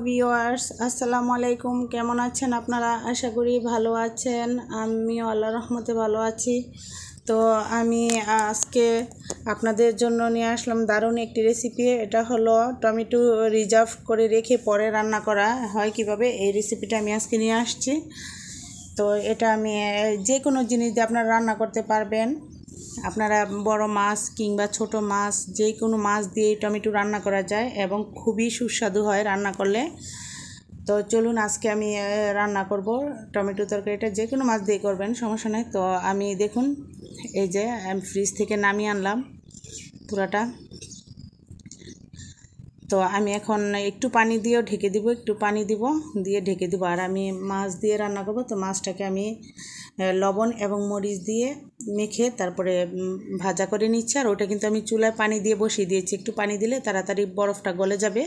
Viewers, আসসালামু আলাইকুম। কেমন আছেন আপনারা? আশা করি ভালো আছেন। আমিও আল্লাহর রহমতে ভালো আছি। তো আমি আজকে আপনাদের জন্য নিয়ে আসলাম দারুণ একটি রেসিপি। এটা হলো টমেটো রিজার্ভ করে রেখে পরে রান্না করা হয় কিভাবে, এই রেসিপিটা আমি আজকে নিয়ে আসছি। তো এটা আমি যে কোনো জিনিস দিয়ে আপনারা রান্না করতে পারবেন। আপনারা বড় মাছ কিংবা ছোট মাছ, যে কোনো মাছ দিয়ে টমেটো রান্না করা যায় এবং খুবই সুস্বাদু হয় রান্না করলে। তো চলুন আজকে আমি রান্না করব টমেটো তরকারিটা। যে কোনো মাছ দিয়ে করবেন, সমস্যা নেই। তো আমি দেখুন, এই যে আমি ফ্রিজ থেকে নামিয়ে আনলাম পুরাটা। তো আমি এখন একটু পানি দিয়েও ঢেকে দিব, একটু পানি দিয়ে ঢেকে দিব। আর আমি মাছ দিয়ে রান্না করব। তো মাছটাকে আমি লবণ এবং মরিচ দিয়ে মেখে তারপরে ভাজা করে নিচ্ছি। আর ওটা কিন্তু আমি চুলায় পানি দিয়ে বসিয়ে দিয়েছি। একটু পানি দিলে তাড়াতাড়ি বরফটা গলে যাবে,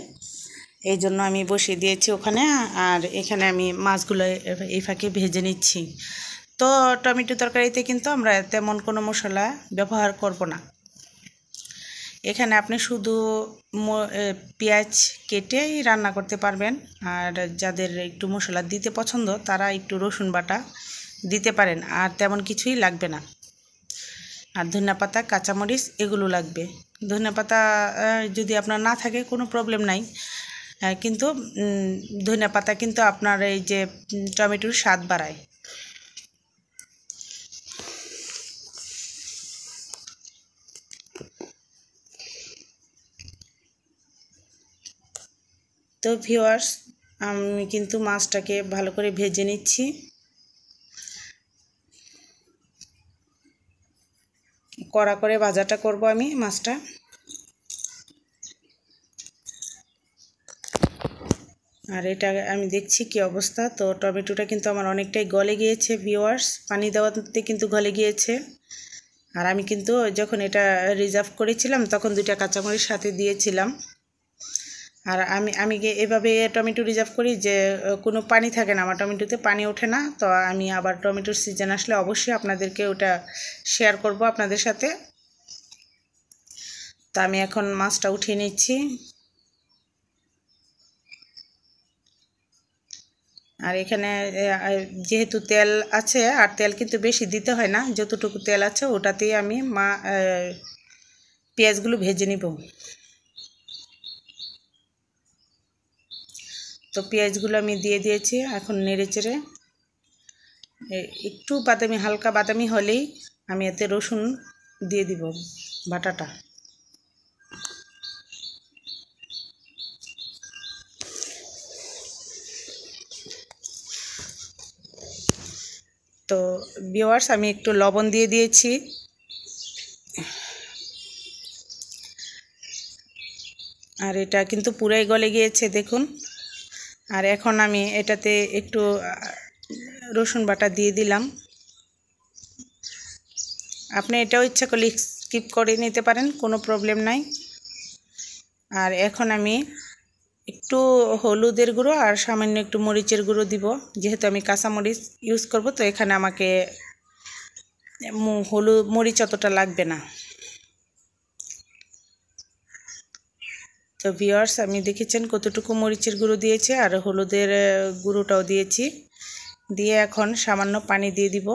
এই জন্য আমি বসিয়ে দিয়েছি ওখানে। আর এখানে আমি মাছগুলো এই ফাঁকে ভেজে নিচ্ছি। তো টমেটো তরকারিতে কিন্তু আমরা তেমন কোনো মশলা ব্যবহার করব না। এখানে আপনি শুধু পেঁয়াজ কেটেই রান্না করতে পারবেন। আর যাদের একটু মশলা দিতে পছন্দ তারা একটু রসুন বাটা দিতে পারেন, আর তেমন কিছুই লাগবে না। আর ধনিয়া পাতা, কাঁচামরিচ এগুলো লাগবে। ধনিয়া পাতা যদি আপনার না থাকে কোনো প্রবলেম নাই, কিন্তু ধনিয়া পাতা কিন্তু আপনার এই যে টমেটোর স্বাদ বাড়ায়। তো ভিউয়ার্স, আমি কিন্তু মাছটাকে ভালো করে ভেজে নিচ্ছি। কড়া করে ভাজাটা করব আমি মাছটা। আর এটা আমি দেখছি কি অবস্থা। তো টমেটোটা কিন্তু আমার অনেকটাই গলে গিয়েছে ভিউয়ার্স, পানি দেওয়াতে কিন্তু গলে গিয়েছে। আর আমি কিন্তু যখন এটা রিজার্ভ করেছিলাম তখন 2টা কাঁচামরিচ সাথে দিয়েছিলাম। আর আমি এভাবে টমেটো রিজার্ভ করি যে কোনো পানি থাকে না, আমার টমেটোতে পানি ওঠে না। তো আমি আবার টমেটোর সিজন আসলে অবশ্যই আপনাদেরকে ওটা শেয়ার করব আপনাদের সাথে। তো আমি এখন মাছটা উঠিয়ে নিচ্ছি। আর এখানে যেহেতু তেল আছে, আর তেল কিন্তু বেশি দিতে হয় না, যতটুকু তেল আছে ওটাতেই আমি পেঁয়াজগুলো ভেজে নিব। তো পেঁয়াজগুলো আমি দিয়ে দিয়েছি। এখন নেড়ে চেড়ে একটু বাদামি, হালকা বাদামি হলেই আমি এতে রসুন দিয়ে দিব বাটাটা। তো ভিউয়ার্স, আমি একটু লবণ দিয়ে দিয়েছি। আর এটা কিন্তু পুরাই গলে গিয়েছে দেখুন। আর এখন আমি এটাতে একটু রসুন বাটা দিয়ে দিলাম। আপনি এটাও ইচ্ছা করলে স্কিপ করে নিতে পারেন, কোনো প্রবলেম নাই। আর এখন আমি একটু হলুদের গুঁড়ো আর সামান্য একটু মরিচের গুঁড়ো দিব, যেহেতু আমি কাঁচামরিচ ইউজ করব। তো এখানে আমাকে হলুদ মরিচ অতটা লাগবে না। তো ভিউয়ার্স, আমি দেখেছেন কতটুকু মরিচের গুঁড়ো দিয়েছে, আর হলুদের গুঁড়োটাও দিয়েছি। দিয়ে এখন সামান্য পানি দিয়ে দিব।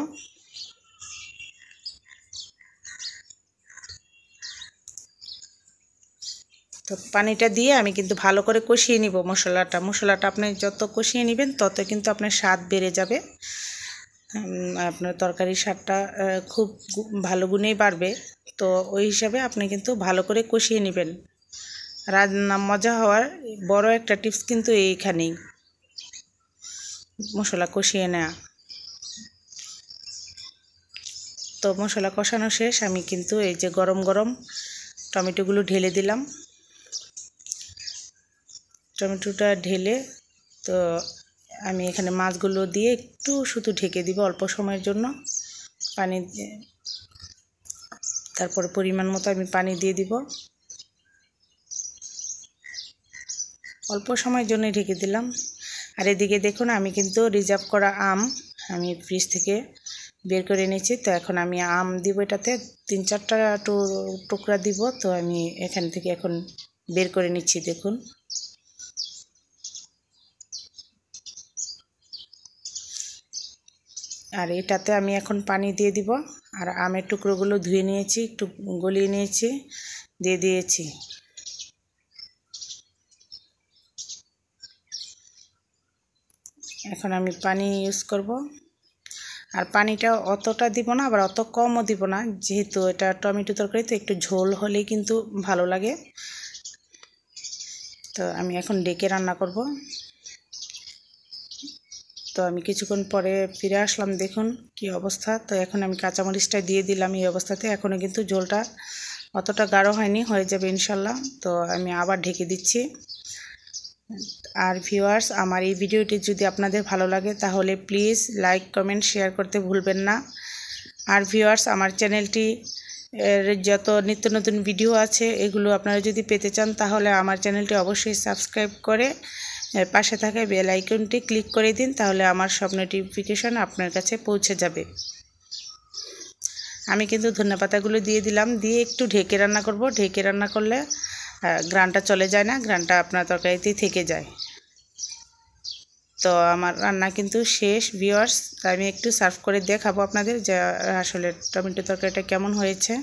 তো পানিটা দিয়ে আমি কিন্তু ভালো করে কষিয়ে নিব মশলাটা আপনি যত কষিয়ে নেবেন তত কিন্তু আপনার স্বাদ বেড়ে যাবে। আপনার তরকারির স্বাদটা খুব ভালো গুণেই বাড়বে। তো ওই হিসাবে আপনি কিন্তু ভালো করে কষিয়ে নেবেন। রান্না মজা হওয়ার বড় একটা টিপস কিন্তু এইখানেই, মশলা কষিয়ে নেওয়া। তো মশলা কষানো শেষ, আমি কিন্তু এই যে গরম গরম টমেটোগুলো ঢেলে দিলাম। টমেটোটা ঢেলে তো আমি এখানে মাছগুলো দিয়ে একটু শুধু ঢেকে দিব অল্প সময়ের জন্য। পানি তারপরে পরিমাণ মতো আমি পানি দিয়ে দিব। অল্প সময়ের জন্য ঢেকে দিলাম। আর এদিকে দেখুন, আমি কিন্তু রিজার্ভ করা আম আমি ফ্রিজ থেকে বের করে নিয়েছি। তো এখন আমি আম দিব, এটাতে 3-4টা টুকরা দিব। তো আমি এখান থেকে এখন বের করে নিচ্ছি দেখুন। আর এটাতে আমি এখন পানি দিয়ে দিব। আর আমের টুকরোগুলো ধুয়ে নিয়েছি, একটু গলিয়ে নিয়েছি, দিয়ে দিয়েছি। এখন আমি পানি ইউজ করব। আর পানিটা অতটা দিব না, আবার অত কমও দিব না, যেহেতু এটা টমেটো তরকারি তো একটু ঝোল হলেই কিন্তু ভালো লাগে। তো আমি এখন ডেকে রান্না করব। তো আমি কিছুক্ষণ পরে ফিরে আসলাম, দেখুন কি অবস্থা। তো এখন আমি কাঁচামরিচটা দিয়ে দিলাম এই অবস্থাতে। এখনও কিন্তু ঝোলটা অতটা গাঢ় হয়নি, হয়ে যাবে ইনশাল্লাহ। তো আমি আবার ঢেকে দিচ্ছি। আর ভিউয়ার্স, আমার এই ভিডিওটি যদি আপনাদের ভালো লাগে তাহলে প্লিজ লাইক, কমেন্ট, শেয়ার করতে ভুলবেন না। আর ভিউয়ার্স, আমার চ্যানেলটি যত নিত্য নতুন ভিডিও আছে এগুলো আপনারা যদি পেতে চান তাহলে আমার চ্যানেলটি অবশ্যই সাবস্ক্রাইব করে পাশে থাকা বেল আইকনটি ক্লিক করে দিন, তাহলে আমার সব নোটিফিকেশন আপনার কাছে পৌঁছে যাবে। আমি কিন্তু ধনেপাতাগুলো দিয়ে দিলাম, দিয়ে একটু ঢেকে রান্না করব। ঢেকে রান্না করলে ঘ্রাণটা চলে যায় না, ঘ্রাণটা আপনার তরকারিতেই থেকে যায়। তো আমার রান্না কিন্তু শেষ ভিউয়ার্স। আমি একটু সার্ভ করে দেখাবো আপনাদের যে আসলে টমেটো তরকারিটা কেমন হয়েছে।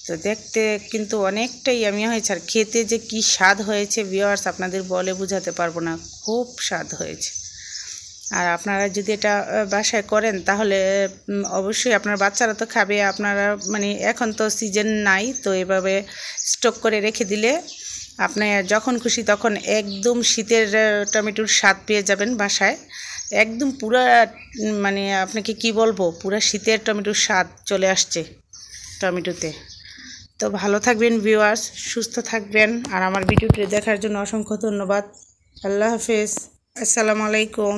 তো দেখতে কিন্তু অনেকটাই ইয়ামি হয়েছে, আর খেতে যে কি স্বাদ হয়েছে ভিউয়ার্স আপনাদের বলে বোঝাতে পারবো না, খুব স্বাদ হয়েছে। আর আপনারা যদি এটা বাসায় করেন তাহলে অবশ্যই আপনার বাচ্চারা তো খাবে। আপনারা মানে এখন তো সিজন নাই, তো এভাবে স্টক করে রেখে দিলে আপনি যখন খুশি তখন একদম শীতের টমেটোর স্বাদ পেয়ে যাবেন বাসায়। একদম পুরা মানে আপনাকে কি বলবো, পুরা শীতের টমেটোর স্বাদ চলে আসছে টমেটোতে। তো ভালো থাকবেন ভিউয়ার্স, সুস্থ থাকবেন। আর আমার ভিডিওটি দেখার জন্য অসংখ্য ধন্যবাদ। আল্লাহ হাফেজ, আসসালামু আলাইকুম।